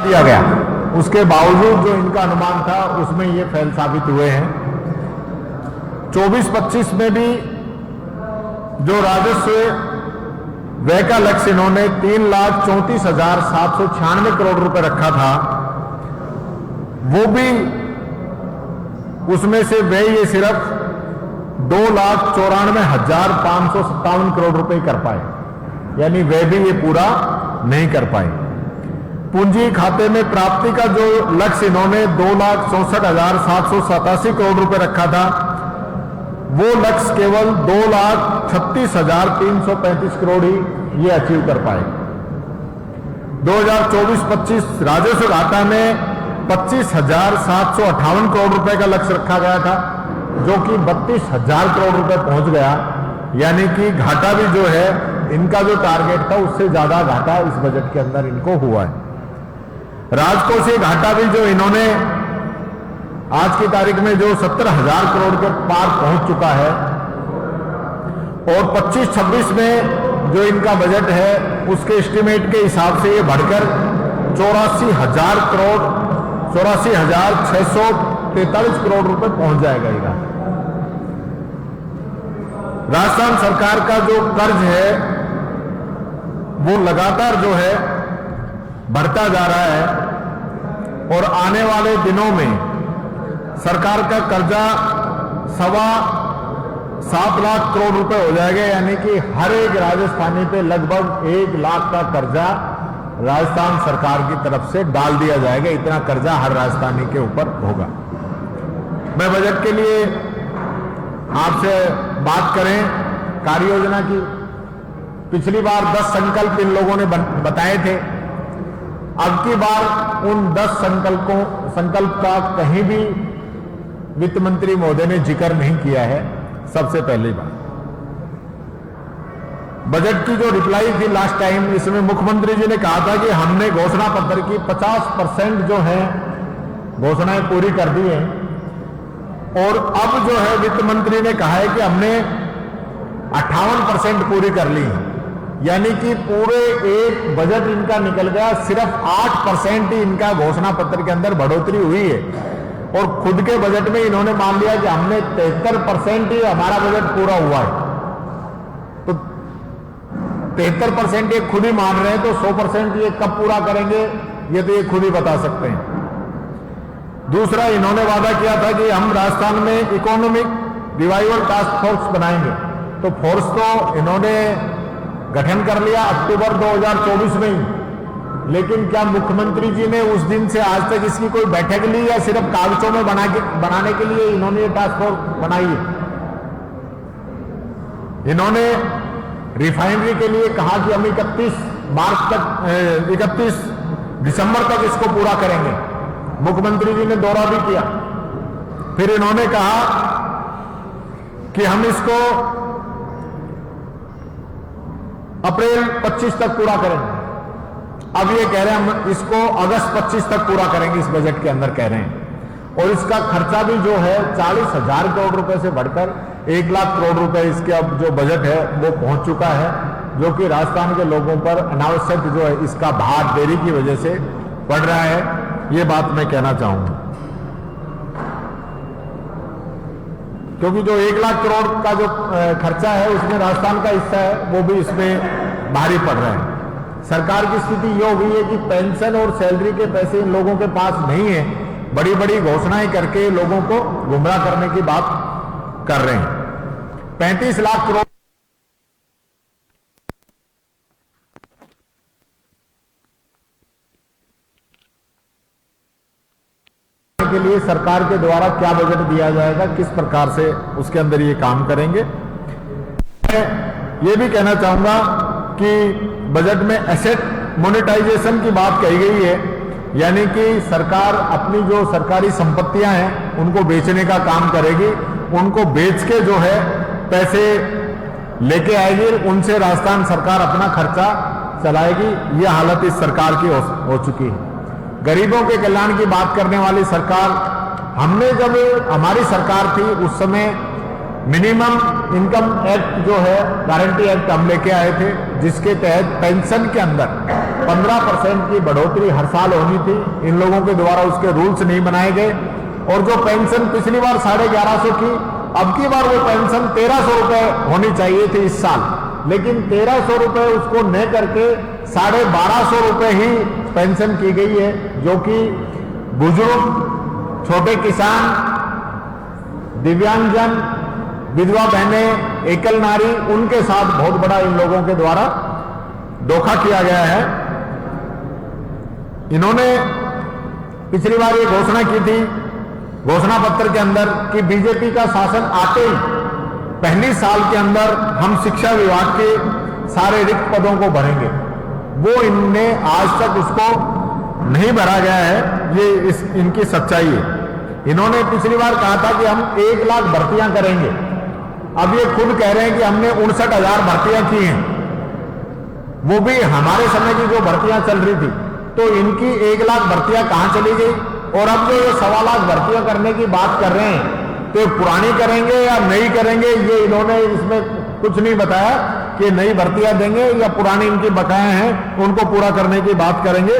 किया गया, उसके बावजूद जो इनका अनुमान था उसमें ये फेल साबित हुए हैं। 24-25 में भी जो राजस्व व्यय का लक्ष्य इन्होंने 3,34,796 करोड़ रुपए रखा था, वो भी उसमें से व्यय ये सिर्फ 2,94,557 करोड़ रुपए कर पाए, यानी व्यय भी ये पूरा नहीं कर पाए। पूंजी खाते में प्राप्ति का जो लक्ष्य इन्होंने 2,64,787 करोड़ रुपए रखा था, वो लक्ष्य केवल 2,36,335 करोड़ ही ये अचीव कर पाए। 2024-25 राजस्व घाटा में 25,758 करोड़ रुपए का लक्ष्य रखा गया था, जो कि 32,000 करोड़ रुपए पहुंच गया, यानी कि घाटा भी जो है इनका जो टारगेट था उससे ज्यादा घाटा इस बजट के अंदर इनको हुआ है। राजकोषीय घाटा भी जो इन्होंने आज की तारीख में जो 70,000 करोड़ के पार पहुंच चुका है, और 25-26 में जो इनका बजट है उसके एस्टीमेट के हिसाब से ये बढ़कर 84,643 करोड़ रुपए पहुंच जाएगा। ये राजस्थान सरकार का जो कर्ज है वो लगातार जो है बढ़ता जा रहा है, और आने वाले दिनों में सरकार का कर्जा 7.25 लाख करोड़ रुपए हो जाएगा, यानी कि हर एक राजस्थानी पे लगभग 1 लाख का कर्जा राजस्थान सरकार की तरफ से डाल दिया जाएगा। इतना कर्जा हर राजस्थानी के ऊपर होगा। मैं बजट के लिए आपसे बात करें कार्य योजना की, पिछली बार 10 संकल्प इन लोगों ने बताए थे। अब की बार उन 10 संकल्प का कहीं भी वित्त मंत्री महोदय ने जिक्र नहीं किया है। सबसे पहली बात, बजट की जो रिप्लाई थी लास्ट टाइम, इसमें मुख्यमंत्री जी ने कहा था कि हमने घोषणा पत्र की 50% जो है घोषणाएं पूरी कर दी हैं, और अब जो है वित्त मंत्री ने कहा है कि हमने 58% पूरी कर ली है, यानी कि पूरे एक बजट इनका निकल गया, सिर्फ 8% ही इनका घोषणा पत्र के अंदर बढ़ोतरी हुई है, और खुद के बजट में इन्होंने मान लिया कि हमने 73% ही हमारा बजट पूरा हुआ है। तो 73% ये खुद ही मान रहे हैं, तो 100% ये कब पूरा करेंगे ये तो ये खुद ही बता सकते हैं। दूसरा, इन्होंने वादा किया था कि हम राजस्थान में इकोनॉमिक रिवाइवल टास्क फोर्स बनाएंगे, तो फोर्स तो इन्होंने गठन कर लिया अक्टूबर 2024 में ही, लेकिन क्या मुख्यमंत्री जी ने उस दिन से आज तक इसकी कोई बैठक ली, या सिर्फ कागजों में बनाने के लिए इन्होंने ये टास्क फोर्स बनाई है? इन्होंने रिफाइनरी के लिए कहा कि हम 31 दिसंबर तक इसको पूरा करेंगे। मुख्यमंत्री जी ने दौरा भी किया। फिर इन्होंने कहा कि हम इसको अप्रैल 25 तक पूरा करेंगे। अब ये कह रहे हैं हम इसको अगस्त 25 तक पूरा करेंगे, इस बजट के अंदर कह रहे हैं। और इसका खर्चा भी जो है 40,000 करोड़ रुपए से बढ़कर 1 लाख करोड़ रुपए इसके अब जो बजट है वो पहुंच चुका है, जो कि राजस्थान के लोगों पर अनावश्यक जो है इसका भार देरी की वजह से बढ़ रहा है। ये बात मैं कहना चाहूंगा, क्योंकि जो 1 लाख करोड़ का जो खर्चा है उसमें राजस्थान का हिस्सा है, वो भी इसमें भारी पड़ रहा है। सरकार की स्थिति ये हो गई है कि पेंशन और सैलरी के पैसे इन लोगों के पास नहीं है, बड़ी बड़ी घोषणाएं करके लोगों को गुमराह करने की बात कर रहे हैं। 35 लाख करोड़ के लिए सरकार के द्वारा क्या बजट दिया जाएगा, किस प्रकार से उसके अंदर ये काम करेंगे। मैं ये भी कहना चाहूंगा कि बजट में एसेट मोनेटाइजेशन की बात कही गई है, यानी कि सरकार अपनी जो सरकारी संपत्तियां हैं उनको बेचने का काम करेगी, उनको बेच के जो है पैसे लेके आएगी, उनसे राजस्थान सरकार अपना खर्चा चलाएगी। यह हालत इस सरकार की हो चुकी है। गरीबों के कल्याण की बात करने वाली सरकार, हमने जब हमारी सरकार थी उस समय मिनिमम इनकम एक्ट जो है गारंटी एक्ट हम लेके आए थे, जिसके तहत पेंशन के अंदर 15% की बढ़ोतरी हर साल होनी थी, इन लोगों के द्वारा उसके रूल्स नहीं बनाए गए। और जो पेंशन पिछली बार 1150 की, अब की बार वो पेंशन 1300 रुपए होनी चाहिए थी इस साल, लेकिन 1300 रुपए उसको न करके 1250 रुपए ही पेंशन की गई है, जो कि बुजुर्ग, छोटे किसान, दिव्यांगजन, विधवा बहनें, एकल नारी, उनके साथ बहुत बड़ा इन लोगों के द्वारा धोखा किया गया है। इन्होंने पिछली बार ये घोषणा की थी घोषणा पत्र के अंदर कि बीजेपी का शासन आते ही पहली साल के अंदर हम शिक्षा विभाग के सारे रिक्त पदों को भरेंगे। वो इनने आज तक उसको नहीं भरा गया है, ये इनकी सच्चाई है। इन्होंने पिछली बार कहा था कि हम 1 लाख भर्तियां करेंगे, अब ये खुद कह रहे हैं कि हमने 59,000 भर्तियां की हैं, वो भी हमारे समय की जो भर्तियां चल रही थी। तो इनकी 1 लाख भर्तियां कहां चली गई? और अब जो ये 1.25 लाख भर्तियां करने की बात कर रहे हैं, तो पुरानी करेंगे या नई करेंगे, ये इन्होंने इसमें कुछ नहीं बताया कि नई भर्तियां देंगे या पुरानी इनकी बकाया हैं उनको पूरा करने की बात करेंगे,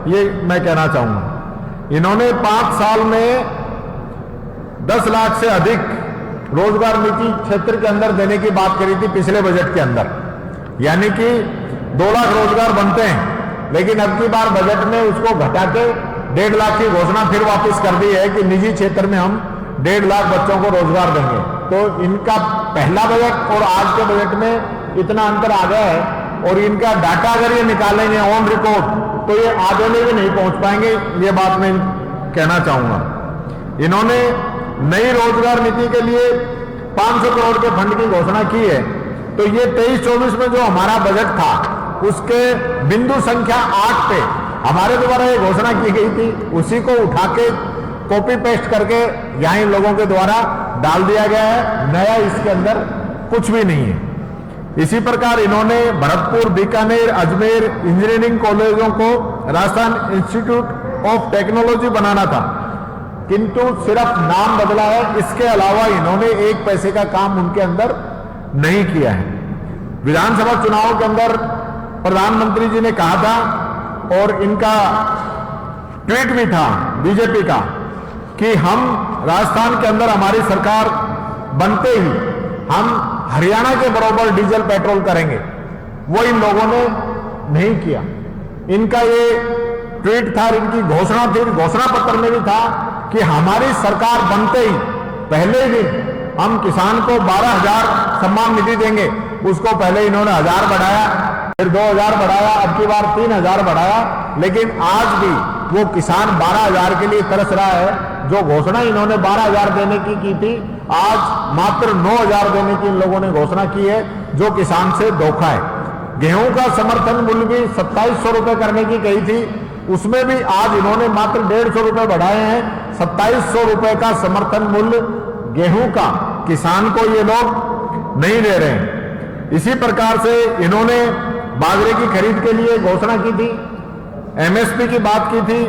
ये मैं कहना चाहूंगा। इन्होंने 5 साल में 10 लाख से अधिक रोजगार नीति क्षेत्र के अंदर देने की बात करी थी पिछले बजट के अंदर, यानी कि 2 लाख रोजगार बनते हैं, लेकिन अब की बार बजट में उसको घटा के 1.5 लाख की घोषणा फिर वापस कर दी है कि निजी क्षेत्र में हम 1.5 लाख बच्चों को रोजगार देंगे। तो इनका पहला बजट और आज के बजट में इतना अंतर आ गया है, और इनका डाटा अगर ये निकालेंगे ऑन रिकॉर्ड तो ये आगे में भी नहीं पहुंच पाएंगे, ये बात मैं कहना चाहूंगा। इन्होंने नई रोजगार नीति के लिए 500 करोड़ के फंड की घोषणा की है, तो ये 23-24 में जो हमारा बजट था उसके बिंदु संख्या 8 पे हमारे द्वारा ये घोषणा की गई थी, उसी को उठा के कॉपी पेस्ट करके यहां इन लोगों के द्वारा डाल दिया गया है। नया इसके अंदर कुछ भी नहीं है। इसी प्रकार इन्होंने भरतपुर, बीकानेर, अजमेर इंजीनियरिंग कॉलेजों को राजस्थान इंस्टीट्यूट ऑफ टेक्नोलॉजी बनाना था, किंतु सिर्फ नाम बदला है, इसके अलावा इन्होंने 1 पैसे का काम उनके अंदर नहीं किया है। विधानसभा चुनाव के अंदर प्रधानमंत्री जी ने कहा था, और इनका ट्वीट भी था बीजेपी का, कि हम राजस्थान के अंदर हमारी सरकार बनते ही हम हरियाणा के बराबर डीजल पेट्रोल करेंगे। वो इन लोगों ने नहीं किया। इनका ये ट्वीट था, इनकी घोषणा थी, घोषणा पत्र में भी था कि हमारी सरकार बनते ही पहले दिन हम किसान को 12,000 सम्मान निधि देंगे। उसको पहले इन्होंने 1,000 बढ़ाया, फिर 2,000 बढ़ाया, अब की बार 3,000 बढ़ाया, लेकिन आज भी वो किसान 12,000 के लिए तरस रहा है। जो घोषणा इन्होंने 12,000 देने की थी, आज मात्र 9,000 देने की इन लोगों ने घोषणा की है, जो किसान से धोखा है। गेहूं का समर्थन मूल्य भी 2700 रुपए करने की कही थी, उसमें भी आज इन्होंने मात्र 150 रुपए बढ़ाए हैं। 2700 रुपए का समर्थन मूल्य गेहूं का किसान को ये लोग नहीं दे रहे हैं। इसी प्रकार से इन्होंने बाजरे की खरीद के लिए घोषणा की थी, एमएसपी की बात की थी,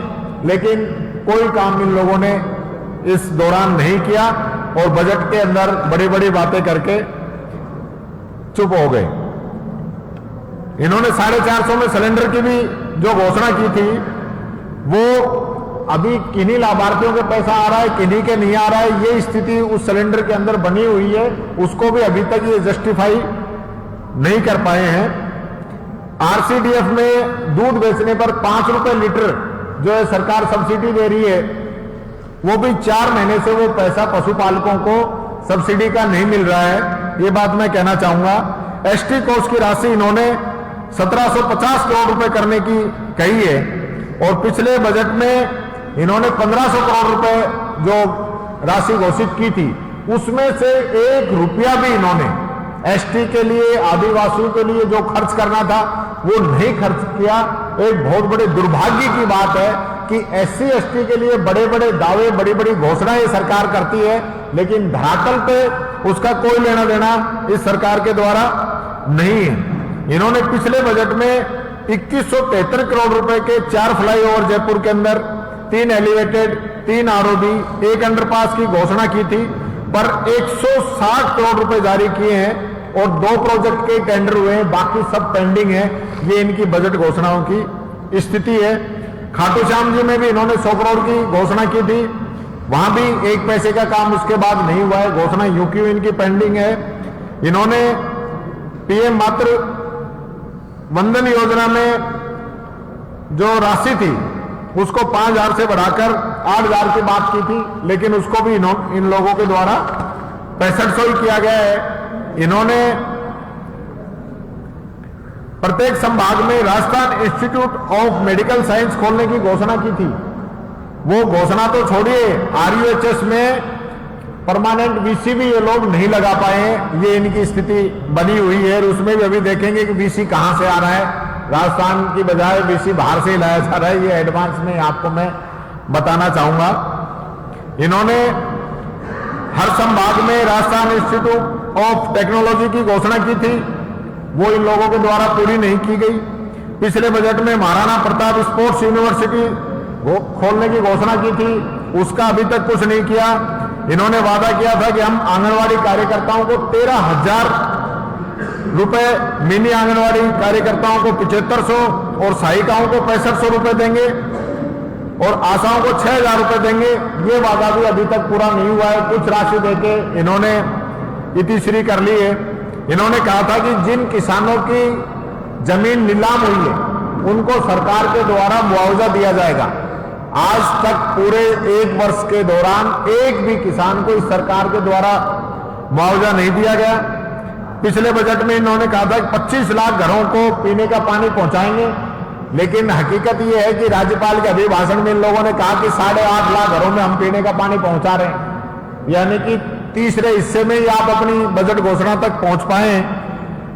लेकिन कोई काम इन लोगों ने इस दौरान नहीं किया, और बजट के अंदर बड़ी बड़ी बातें करके चुप हो गए। इन्होंने 450 में सिलेंडर की भी जो घोषणा की थी, वो अभी किन्हीं लाभार्थियों के पैसा आ रहा है, किन्हीं के नहीं आ रहा है, ये स्थिति उस सिलेंडर के अंदर बनी हुई है। उसको भी अभी तक ये जस्टिफाई नहीं कर पाए हैं। आरसीडीएफ में दूध बेचने पर 5 रुपए लीटर जो है सरकार सब्सिडी दे रही है, वो भी 4 महीने से वो पैसा पशुपालकों को सब्सिडी का नहीं मिल रहा है। ये बात मैं कहना चाहूंगा। एसटी कोष की राशि इन्होंने 1750 करोड़ रुपए करने की कही है, और पिछले बजट में इन्होंने 1500 करोड़ रुपए जो राशि घोषित की थी, उसमें से 1 रुपया भी इन्होंने एसटी के लिए, आदिवासियों के लिए जो खर्च करना था वो नहीं खर्च किया। एक बहुत बड़े दुर्भाग्य की बात है कि एससी एसटी के लिए बड़े बड़े दावे, बड़ी बड़ी घोषणाएं सरकार करती है, लेकिन धरातल पे उसका कोई लेना देना इस सरकार के द्वारा नहीं है। इन्होंने पिछले बजट में 2173 करोड़ रुपए के 4 फ्लाईओवर जयपुर के अंदर, 3 एलिवेटेड, 3 आरओबी, 1 अंडरपास की घोषणा की थी, पर 160 करोड़ रुपए जारी किए हैं, और 2 प्रोजेक्ट के टेंडर हुए हैं, बाकी सब पेंडिंग है। ये इनकी बजट घोषणाओं की स्थिति है। खाटू श्याम जी में भी इन्होंने 100 करोड़ की घोषणा की थी, वहां भी 1 पैसे का काम उसके बाद नहीं हुआ है, घोषणा यूं की इनकी पेंडिंग है। इन्होंने पीएम मातृ वंदन योजना में जो राशि थी उसको 5,000 से बढ़ाकर 8,000 की बात की थी, लेकिन उसको भी इन लोगों के द्वारा 6500 ही किया गया है। इन्होंने प्रत्येक संभाग में Rajasthan institute of medical science खोलने की घोषणा की थी। वो घोषणा तो छोड़िए, आरयूएचएस में परमानेंट वीसी भी ये लोग नहीं लगा पाए, ये इनकी स्थिति बनी हुई है। और उसमें भी अभी देखेंगे कि वीसी कहां से आ रहा है, राजस्थान की बजाय वीसी बाहर से लाया जा रहा है। ये एडवांस में आपको मैं बताना चाहूंगा। इन्होंने हर संभाग में राजस्थान इंस्टीट्यूट ऑफ टेक्नोलॉजी की घोषणा की थी, वो इन लोगों के द्वारा पूरी नहीं की गई। पिछले बजट में महाराणा प्रताप स्पोर्ट्स यूनिवर्सिटी वो खोलने की घोषणा की थी, उसका अभी तक कुछ नहीं किया। इन्होंने वादा किया था कि हम आंगनवाड़ी कार्यकर्ताओं को 13,000 रुपए, मिनी आंगनवाड़ी कार्यकर्ताओं को 7500 और सहायिकाओं को 6500 रुपए देंगे और आशाओं को 6,000 रुपए देंगे। ये वादा भी अभी तक पूरा नहीं हुआ है। कुछ राशि देके इन्होंने इतिश्री कर ली है। इन्होंने कहा था कि जिन किसानों की जमीन नीलाम हुई है उनको सरकार के द्वारा मुआवजा दिया जाएगा। आज तक पूरे 1 वर्ष के दौरान एक भी किसान को इस सरकार के द्वारा मुआवजा नहीं दिया गया। पिछले बजट में इन्होंने कहा था कि 25 लाख घरों को पीने का पानी पहुंचाएंगे, लेकिन हकीकत यह है कि राज्यपाल के अभिभाषण में इन लोगों ने कहा कि 8.5 लाख घरों में हम पीने का पानी पहुंचा रहे हैं, यानी कि तीसरे हिस्से में ही आप अपनी बजट घोषणा तक पहुंच पाए।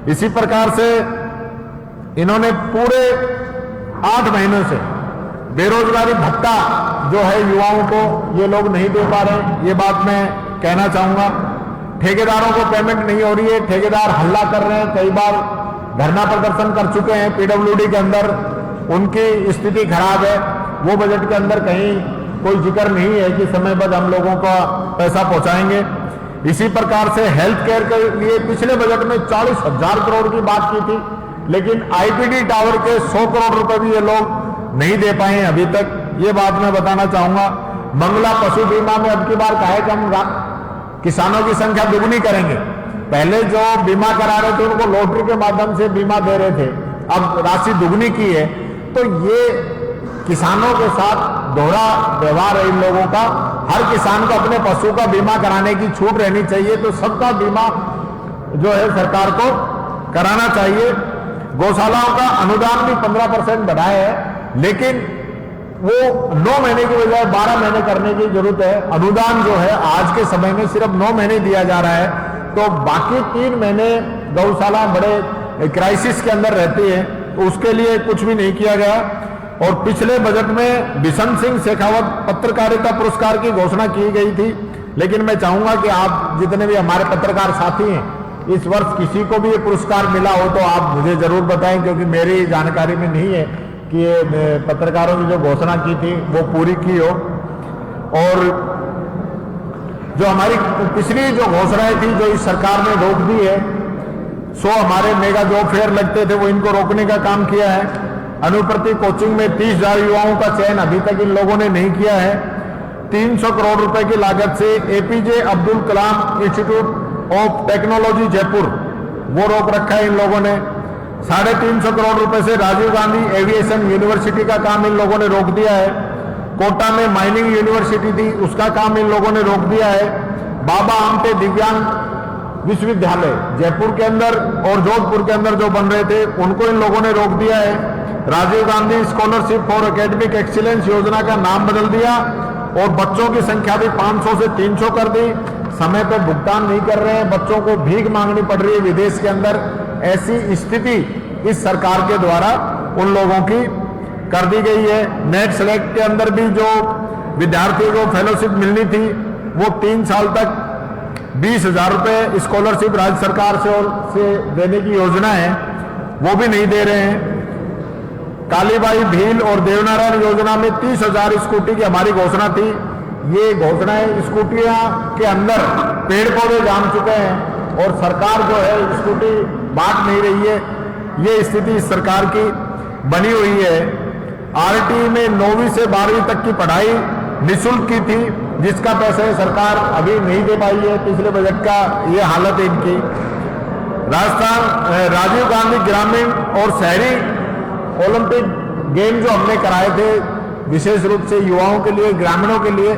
इसी प्रकार से इन्होंने पूरे 8 महीनों से बेरोजगारी भत्ता जो है युवाओं को ये लोग नहीं दे पा रहे, ये बात मैं कहना चाहूंगा। ठेकेदारों को पेमेंट नहीं हो रही है, ठेकेदार हल्ला कर रहे हैं, कई बार धरना प्रदर्शन कर चुके हैं पीडब्ल्यूडी के अंदर, उनकी स्थिति खराब है। वो बजट के अंदर कहीं कोई जिक्र नहीं है कि समय पर हम लोगों का पैसा पहुंचाएंगे। इसी प्रकार से हेल्थ केयर के लिए पिछले बजट में 40,000 करोड़ की बात की थी, लेकिन आईपीडी टावर के 100 करोड़ रुपए भी ये लोग नहीं दे पाए हैं अभी तक। ये बात मैं बताना चाहूंगा। मंगला पशु बीमा में अब की बार कहा है कि हम किसानों की संख्या दुगनी करेंगे। पहले जो बीमा करा रहे थे उनको लॉटरी के माध्यम से बीमा दे रहे थे, अब राशि दुगनी की है। तो ये किसानों के साथ दोहरा व्यवहार है इन लोगों का। हर किसान को अपने पशु का बीमा कराने की छूट रहनी चाहिए, तो सबका बीमा जो है सरकार को कराना चाहिए। गौशालाओं का अनुदान भी 15% बढ़ाया है, लेकिन वो 9 महीने की बजाय 12 महीने करने की जरूरत है। अनुदान जो है आज के समय में सिर्फ 9 महीने दिया जा रहा है, तो बाकी 3 महीने गौशाला बड़े क्राइसिस के अंदर रहती है, तो उसके लिए कुछ भी नहीं किया गया। और पिछले बजट में बिशन सिंह शेखावत पत्रकारिता पुरस्कार की घोषणा की गई थी, लेकिन मैं चाहूंगा कि आप जितने भी हमारे पत्रकार साथी हैं, इस वर्ष किसी को भी ये पुरस्कार मिला हो तो आप मुझे जरूर बताएं, क्योंकि मेरी जानकारी में नहीं है कि ये पत्रकारों की जो घोषणा की थी वो पूरी की हो। और जो हमारी पिछली जो घोषणाएं थी जो इस सरकार ने रोक दी है, 100 हमारे मेगा जॉब फेयर लगते थे, वो इनको रोकने का काम किया है। अनुप्रति कोचिंग में 30,000 युवाओं का चयन अभी तक इन लोगों ने नहीं किया है। 300 करोड़ रुपए की लागत से APJ Abdul Kalam institute of technology Jaipur वो रोक रखा है इन लोगों ने। 350 करोड़ रुपए से राजीव गांधी एविएशन यूनिवर्सिटी का काम इन लोगों ने रोक दिया है। कोटा में माइनिंग यूनिवर्सिटी थी, उसका काम इन लोगों ने रोक दिया है। बाबा आमटे दिव्यांग विश्वविद्यालय जयपुर के अंदर और जोधपुर के अंदर जो बन रहे थे उनको इन लोगों ने रोक दिया है। Rajiv Gandhi scholarship for academic excellence योजना का नाम बदल दिया और बच्चों की संख्या भी 500 से 300 कर दी। समय पर भुगतान नहीं कर रहे हैं, बच्चों को भीख मांगनी पड़ रही है विदेश के अंदर। ऐसी स्थिति इस सरकार के द्वारा उन लोगों की कर दी गई है। नेट सेलेक्ट के अंदर भी जो विद्यार्थियों को फेलोशिप मिलनी थी वो 3 साल तक 20,000 रुपए स्कॉलरशिप राज्य सरकार से देने की योजना है, वो भी नहीं दे रहे हैं। कालीबाई भील और देवनारायण योजना में 30,000 स्कूटी की हमारी घोषणा थी। ये घोषणाएं स्कूटियां के अंदर पेड़ पौधे जाम चुके हैं और सरकार जो है स्कूटी बांट नहीं रही है। ये स्थिति इस सरकार की बनी हुई है। आरटी में 9वीं से 12वीं तक की पढ़ाई निःशुल्क की थी, जिसका पैसा सरकार अभी नहीं दे पाई है। पिछले बजट का ये हालत है इनकी। राजस्थान राजीव गांधी ग्रामीण और शहरी ओलंपिक गेम जो हमने कराए थे, विशेष रूप से युवाओं के लिए, ग्रामीणों के लिए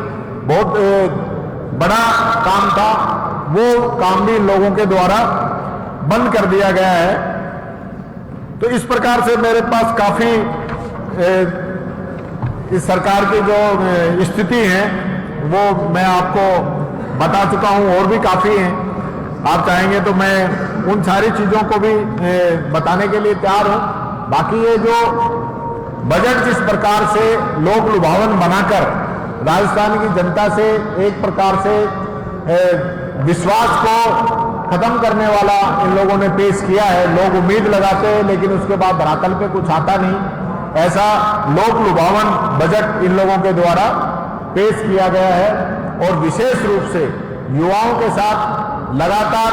बहुत बड़ा काम था, वो काम भी लोगों के द्वारा बंद कर दिया गया है। तो इस प्रकार से मेरे पास काफी इस सरकार की जो स्थिति है वो मैं आपको बता चुका हूं, और भी काफी हैं। आप चाहेंगे तो मैं उन सारी चीजों को भी बताने के लिए तैयार हूं। बाकी ये जो बजट जिस प्रकार से लोक लुभावन बनाकर राजस्थान की जनता से एक प्रकार से विश्वास को खत्म करने वाला इन लोगों ने पेश किया है। लोग उम्मीद लगाते हैं लेकिन उसके बाद धरातल पे कुछ आता नहीं। ऐसा लोक लुभावन बजट इन लोगों के द्वारा पेश किया गया है, और विशेष रूप से युवाओं के साथ लगातार